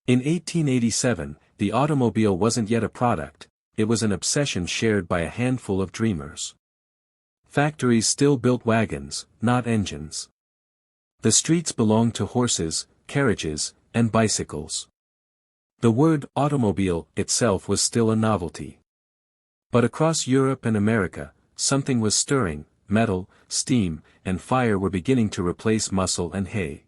In 1887, the automobile wasn't yet a product, it was an obsession shared by a handful of dreamers. Factories still built wagons, not engines. The streets belonged to horses, carriages, and bicycles. The word automobile itself was still a novelty. But across Europe and America, something was stirring. Metal, steam, and fire were beginning to replace muscle and hay.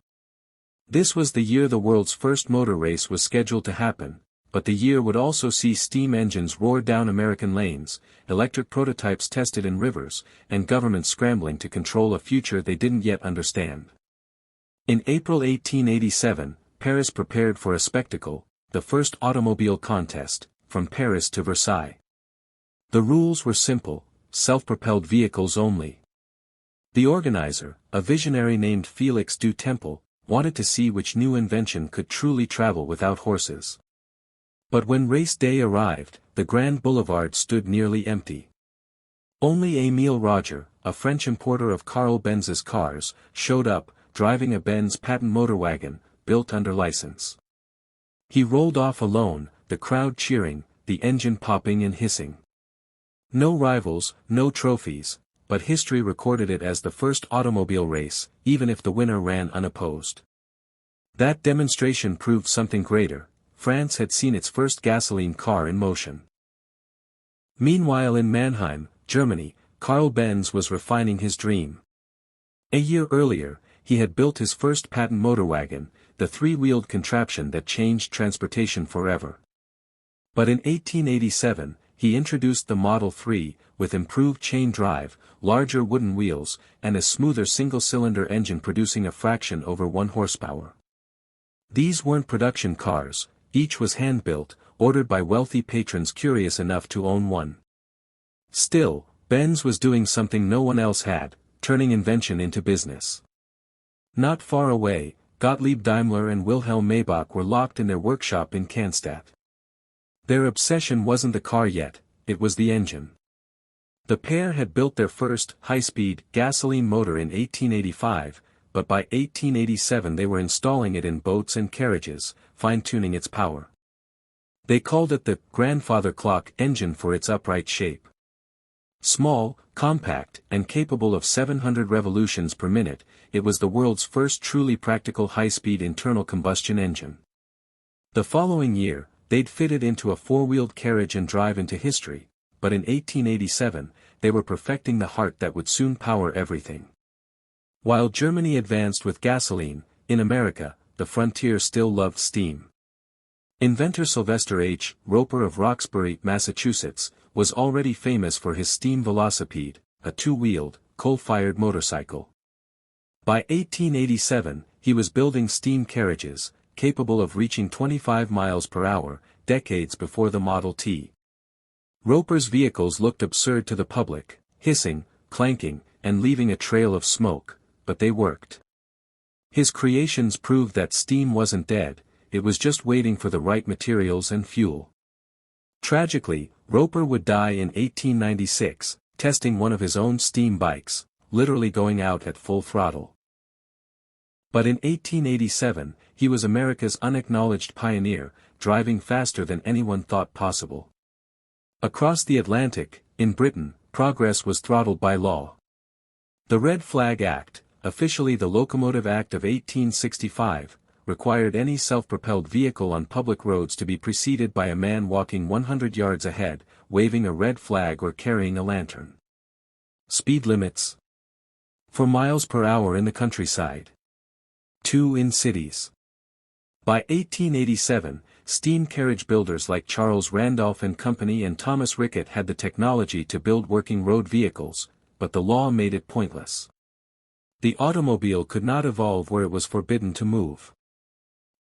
This was the year the world's first motor race was scheduled to happen, but the year would also see steam engines roar down American lanes, electric prototypes tested in rivers, and governments scrambling to control a future they didn't yet understand. In April 1887, Paris prepared for a spectacle, the first automobile contest, from Paris to Versailles. The rules were simple. Self-propelled vehicles only. The organizer, a visionary named Félix du Temple, wanted to see which new invention could truly travel without horses. But when race day arrived, the Grand Boulevard stood nearly empty. Only Émile Roger, a French importer of Carl Benz's cars, showed up, driving a Benz patent motor wagon, built under license. He rolled off alone, the crowd cheering, the engine popping and hissing. No rivals, no trophies, but history recorded it as the first automobile race, even if the winner ran unopposed. That demonstration proved something greater. France had seen its first gasoline car in motion. Meanwhile in Mannheim, Germany, Carl Benz was refining his dream. A year earlier, he had built his first patent motor wagon, the three-wheeled contraption that changed transportation forever. But in 1887, he introduced the Model 3, with improved chain drive, larger wooden wheels, and a smoother single-cylinder engine producing a fraction over 1 horsepower. These weren't production cars, each was hand-built, ordered by wealthy patrons curious enough to own one. Still, Benz was doing something no one else had, turning invention into business. Not far away, Gottlieb Daimler and Wilhelm Maybach were locked in their workshop in Cannstatt. Their obsession wasn't the car yet, it was the engine. The pair had built their first, high-speed, gasoline motor in 1885, but by 1887 they were installing it in boats and carriages, fine-tuning its power. They called it the grandfather clock engine for its upright shape. Small, compact, and capable of 700 revolutions per minute, it was the world's first truly practical high-speed internal combustion engine. The following year, they'd fit it into a four-wheeled carriage and drive into history, but in 1887, they were perfecting the heart that would soon power everything. While Germany advanced with gasoline, in America, the frontier still loved steam. Inventor Sylvester H. Roper of Roxbury, Massachusetts, was already famous for his steam velocipede, a two-wheeled, coal-fired motorcycle. By 1887, he was building steam carriages, capable of reaching 25 miles per hour, decades before the Model T. Roper's vehicles looked absurd to the public, hissing, clanking, and leaving a trail of smoke, but they worked. His creations proved that steam wasn't dead, it was just waiting for the right materials and fuel. Tragically, Roper would die in 1896, testing one of his own steam bikes, literally going out at full throttle. But in 1887, he was America's unacknowledged pioneer, driving faster than anyone thought possible. Across the Atlantic, in Britain, progress was throttled by law. The Red Flag Act, officially the Locomotive Act of 1865, required any self-propelled vehicle on public roads to be preceded by a man walking 100 yards ahead, waving a red flag or carrying a lantern. Speed limits: 4 miles per hour in the countryside. 2 in cities. By 1887, steam carriage builders like Charles Randolph and Company and Thomas Rickett had the technology to build working road vehicles, but the law made it pointless. The automobile could not evolve where it was forbidden to move.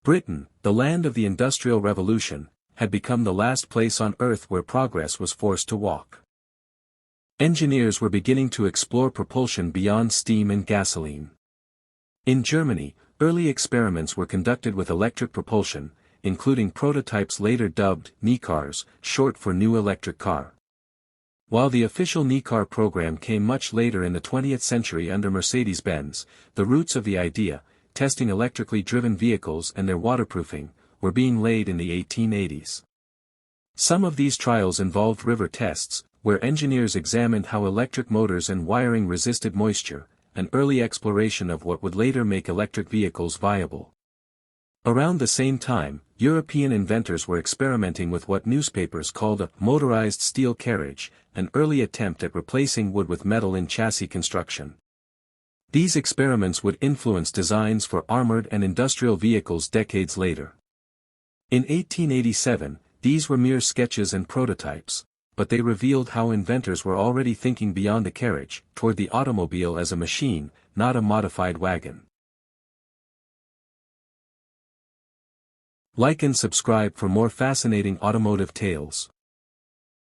Britain, the land of the Industrial Revolution, had become the last place on Earth where progress was forced to walk. Engineers were beginning to explore propulsion beyond steam and gasoline. In Germany, early experiments were conducted with electric propulsion, including prototypes later dubbed NE-cars, short for New Electric Car. While the official NE-car program came much later in the 20th century under Mercedes-Benz, the roots of the idea, testing electrically driven vehicles and their waterproofing, were being laid in the 1880s. Some of these trials involved river tests, where engineers examined how electric motors and wiring resisted moisture, an early exploration of what would later make electric vehicles viable. Around the same time, European inventors were experimenting with what newspapers called a motorized steel carriage, an early attempt at replacing wood with metal in chassis construction. These experiments would influence designs for armored and industrial vehicles decades later. In 1887, these were mere sketches and prototypes, but they revealed how inventors were already thinking beyond the carriage, toward the automobile as a machine, not a modified wagon. Like and subscribe for more fascinating automotive tales.